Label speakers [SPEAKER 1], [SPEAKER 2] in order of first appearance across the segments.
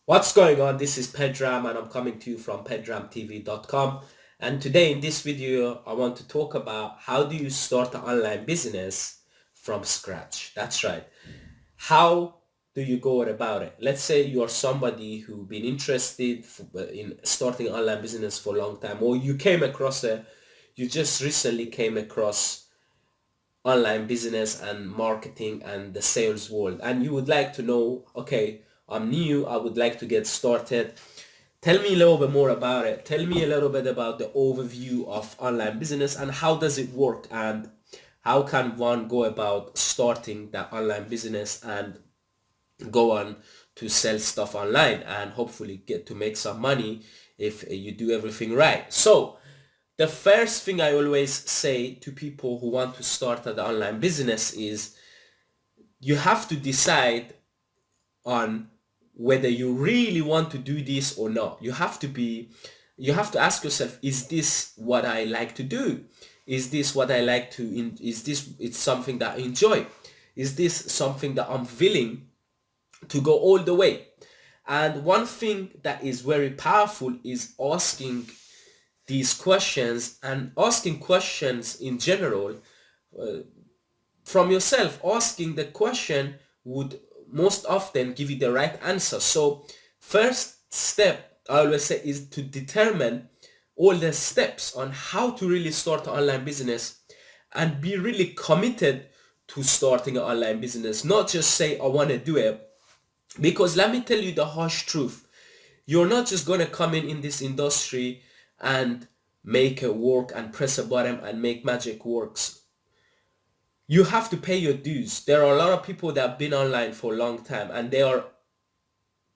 [SPEAKER 1] What's going on? This is Pedram and I'm coming to you from pedramtv.com. And today in this video, I want to talk about how do you start an online business from scratch. That's right. How do you go about it? Let's say you are somebody who been interested in starting an online business for a long time, or you just recently came across online business and marketing and the sales world, and you would like to know, okay, I'm new, I would like to get started. Tell me a little bit more about it. Tell me a little bit about the overview of online business and how does it work, and how can one go about starting that online business and go on to sell stuff online and hopefully get to make some money if you do everything right. So the first thing I always say to people who want to start an online business is you have to decide on whether you really want to do this or not. You have to ask yourself, is this what I like to do? Is this what I like to, is this, it's something that I enjoy? Is this something that I'm willing to go all the way? And one thing that is very powerful is asking these questions, and asking questions in general from yourself. Asking the question would most often give you the right answer. So first step I always say is to determine all the steps on how to really start an online business and be really committed to starting an online business. Not just say I want to do it, because let me tell you the harsh truth. You're not just going to come in this industry and make it work and press a button and make magic works. You have to pay your dues. There are a lot of people that have been online for a long time and they are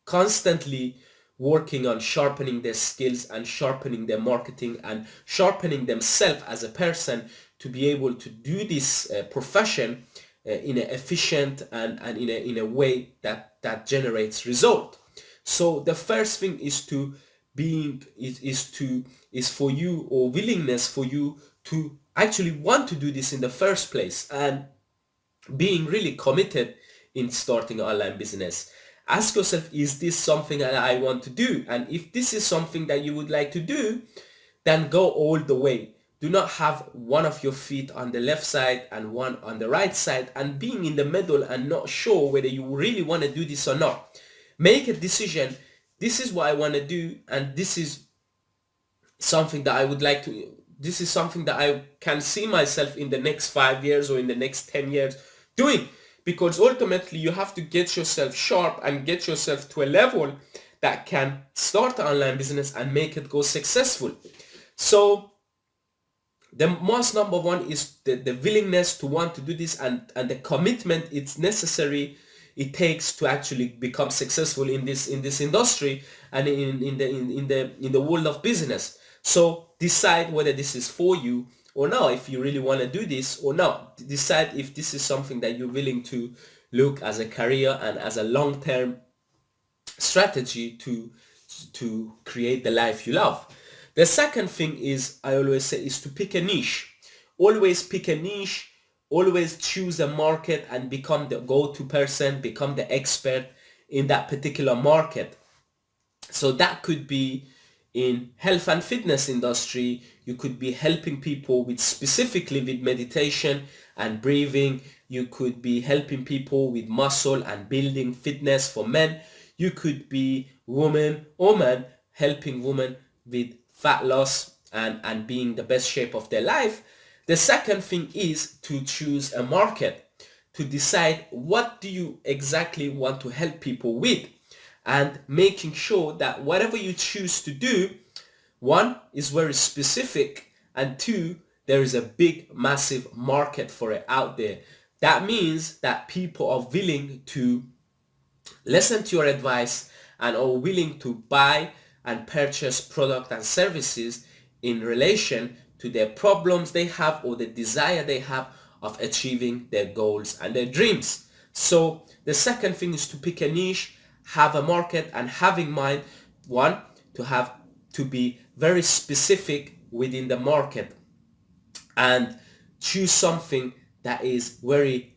[SPEAKER 1] constantly working on sharpening their skills and sharpening their marketing and sharpening themselves as a person to be able to do this profession in an efficient and in a way that generates result. So the first thing is to being is for you, or willingness for you to actually want to do this in the first place, and being really committed in starting an online business. Ask yourself, is this something that I want to do? And if this is something that you would like to do, then go all the way. Do not have one of your feet on the left side and one on the right side and being in the middle and not sure whether you really want to do this or not. Make a decision. This is what I want to do, and this is something that I would like to, this is something that I can see myself in the next 5 years or in the next 10 years doing. Because ultimately you have to get yourself sharp and get yourself to a level that can start an online business and make it go successful. So the most number one is the willingness to want to do this, and the commitment it's necessary it takes to actually become successful in this industry and in the world of business. So decide whether this is for you or not, if you really want to do this or not. Decide if this is something that you're willing to look as a career and as a long-term strategy to create the life you love. The second thing is, I always say, is to pick a niche. Always pick a niche. Always choose a market and become the go-to person, become the expert in that particular market. So that could be in health and fitness industry. You could be helping people with specifically with meditation and breathing. You could be helping people with muscle and building fitness for men. You could be woman or man helping women with fat loss and being the best shape of their life. The second thing is to choose a market, to decide what do you exactly want to help people with, and making sure that whatever you choose to do, one, is very specific, and two, there is a big massive market for it out there. That means that people are willing to listen to your advice and are willing to buy and purchase product and services in relation to their problems they have or the desire they have of achieving their goals and their dreams. So the second thing is to pick a niche, have a market, and have in mind, one, to be very specific within the market and choose something that is very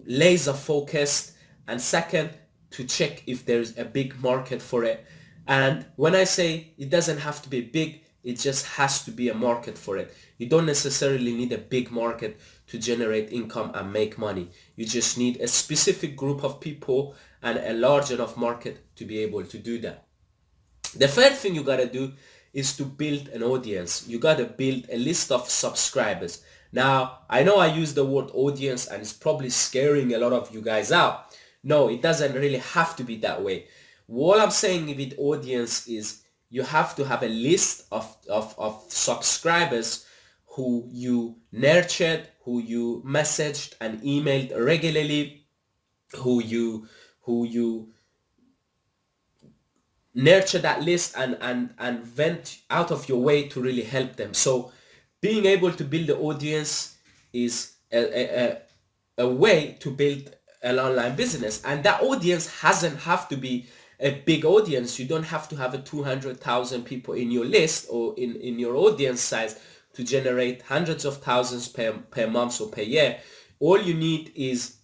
[SPEAKER 1] laser focused, and second, to check if there's a big market for it. And when I say it doesn't have to be big, it just has to be a market for it. You don't necessarily need a big market to generate income and make money. You just need a specific group of people and a large enough market to be able to do that. The third thing you gotta do is to build an audience. You gotta build a list of subscribers. Now, I know I use the word audience and it's probably scaring a lot of you guys out. No, it doesn't really have to be that way. What I'm saying with audience is you have to have a list of subscribers who you nurtured, who you messaged and emailed regularly, who you nurture that list and went out of your way to really help them. So being able to build the audience is a way to build an online business, and that audience hasn't have to be a big audience. You don't have to have a 200,000 people in your list or in your audience size to generate hundreds of thousands per month or per year. All you need is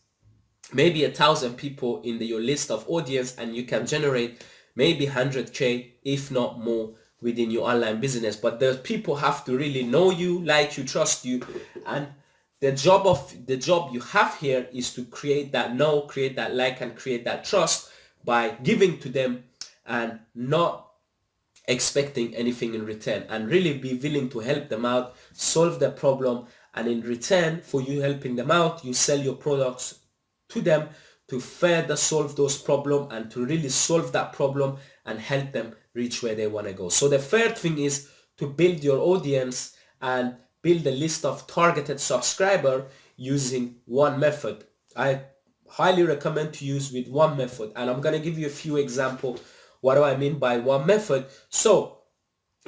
[SPEAKER 1] maybe 1,000 people in your list of audience, and you can generate maybe 100k, if not more, within your online business. But the people have to really know you, like you, trust you, and the job you have here is to create that know, create that like, and create that trust by giving to them and not expecting anything in return, and really be willing to help them out, solve their problem, and in return for you helping them out, you sell your products to them to further solve those problems and to really solve that problem and help them reach where they want to go. So the third thing is to build your audience and build a list of targeted subscribers using one method. I highly recommend to use with one method, and I'm going to give you a few examples. What do I mean by one method? So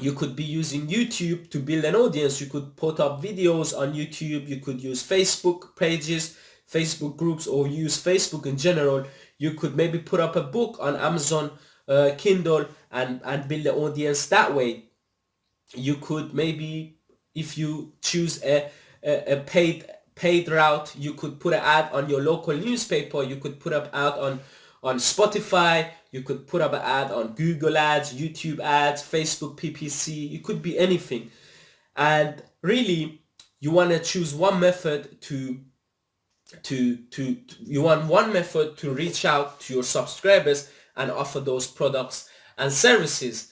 [SPEAKER 1] you could be using YouTube to build an audience. You could put up videos on YouTube. You could use Facebook pages, Facebook groups, or use Facebook in general. You could maybe put up a book on Amazon Kindle and build an audience that way. You could maybe, if you choose a paid route, you could put an ad on your local newspaper. You could put up ad on Spotify. You could put up an ad on Google ads, YouTube ads, Facebook PPC. It could be anything. And really, you want to choose one method to reach out to your subscribers and offer those products and services.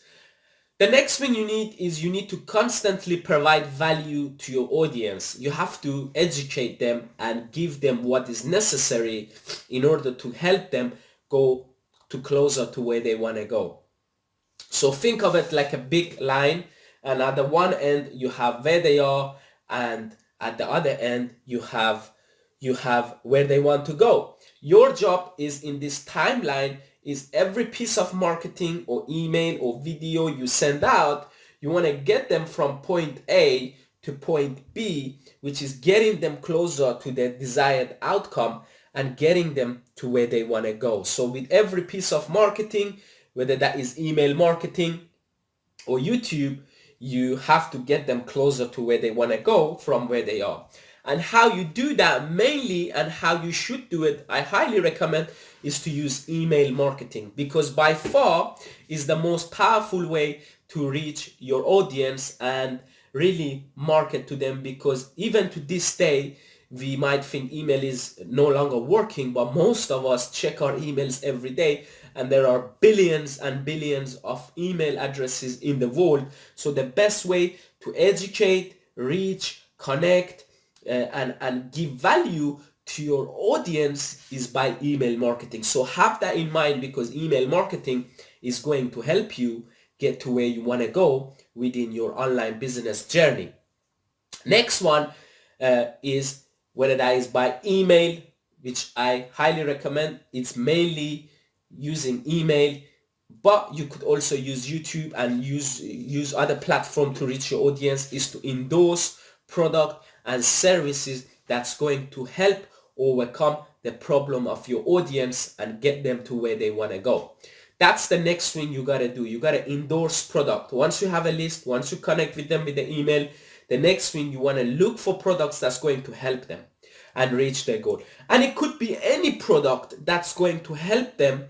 [SPEAKER 1] The next thing you need to constantly provide value to your audience. You have to educate them and give them what is necessary in order to help them go to closer to where they want to go. So think of it like a big line, and at the one end you have where they are, and at the other end you have where they want to go. Your job is in this timeline is every piece of marketing or email or video you send out, you want to get them from point A to point B, which is getting them closer to their desired outcome and getting them to where they want to go. So with every piece of marketing, whether that is email marketing or YouTube, you have to get them closer to where they want to go from where they are. And how you do that mainly, and how you should do it, I highly recommend, is to use email marketing, because by far is the most powerful way to reach your audience and really market to them. Because even to this day, we might think email is no longer working, but most of us check our emails every day, and there are billions and billions of email addresses in the world. So the best way to educate, reach, connect, and give value to your audience is by email marketing. So have that in mind, because email marketing is going to help you get to where you want to go within your online business journey. Next one is whether that is by email, which I highly recommend. It's mainly using email, but you could also use YouTube and use other platform to reach your audience, is to endorse product and services that's going to help overcome the problem of your audience and get them to where they want to go. That's the next thing you got to do. You got to endorse product. Once you have a list, once you connect with them with the email, the next thing you want to look for products that's going to help them. and reach their goal. And it could be any product that's going to help them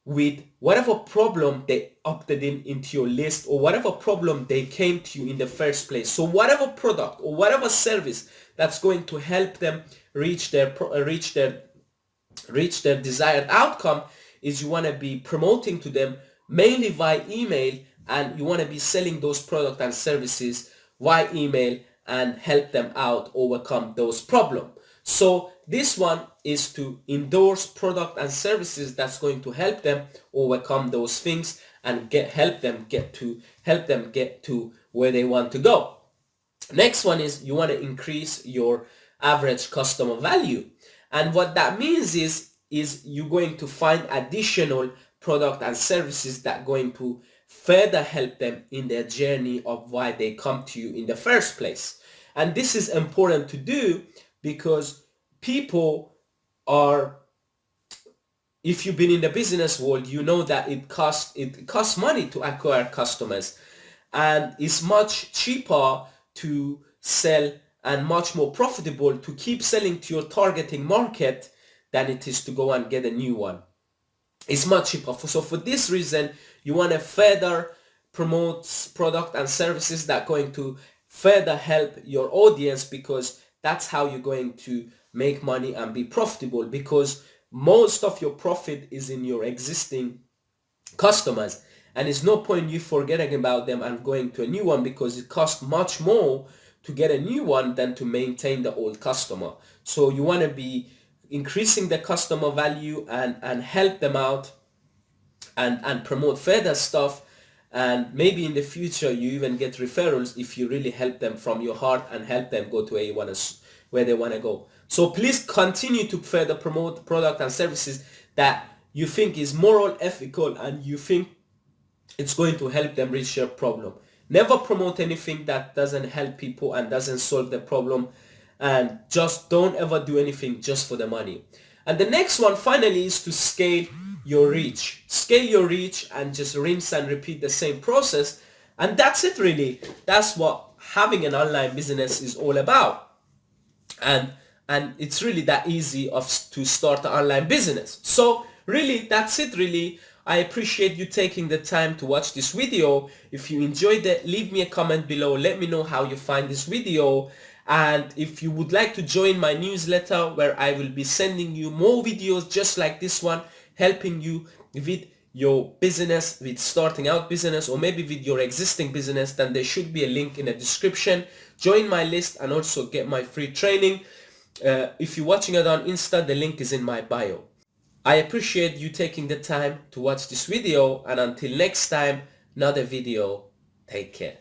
[SPEAKER 1] with whatever problem they opted into your list, or whatever problem they came to you in the first place. So whatever product or whatever service that's going to help them reach their desired outcome is you want to be promoting to them mainly via email, and you want to be selling those products and services via email and help them out overcome those problems. So this one is to endorse product and services that's going to help them overcome those things and help them get to where they want to go. Next one is you want to increase your average customer value. And what that means is you're going to find additional product and services that are going to further help them in their journey of why they come to you in the first place. And this is important to do because people are, if you've been in the business world, you know that it costs money to acquire customers, and it's much cheaper to sell and much more profitable to keep selling to your targeting market than it is to go and get a new one. It's much cheaper. So for this reason, you want to further promote product and services that are going to further help your audience, because that's how you're going to make money and be profitable, because most of your profit is in your existing customers, and it's no point you forgetting about them and going to a new one, because it costs much more to get a new one than to maintain the old customer. So you want to be increasing the customer value and help them out and promote further stuff, and maybe in the future you even get referrals if you really help them from your heart and help them go to where they want to go. So please continue to further promote product and services that you think is moral, ethical, and you think it's going to help them reach their problem. Never promote anything that doesn't help people and doesn't solve the problem, and just don't ever do anything just for the money. And the next one finally is to scale your reach. Scale your reach and just rinse and repeat the same process, and that's it really. That's what having an online business is all about. And it's really that easy to start an online business. So really, that's it really. I appreciate you taking the time to watch this video. If you enjoyed it, leave me a comment below. Let me know how you find this video. And if you would like to join my newsletter, where I will be sending you more videos just like this one, helping you with your business, with starting out business, or maybe with your existing business, then there should be a link in the description. Join my list and also get my free training. If you're watching it on Insta, the link is in my bio. I appreciate you taking the time to watch this video, and until next time, another video, take care.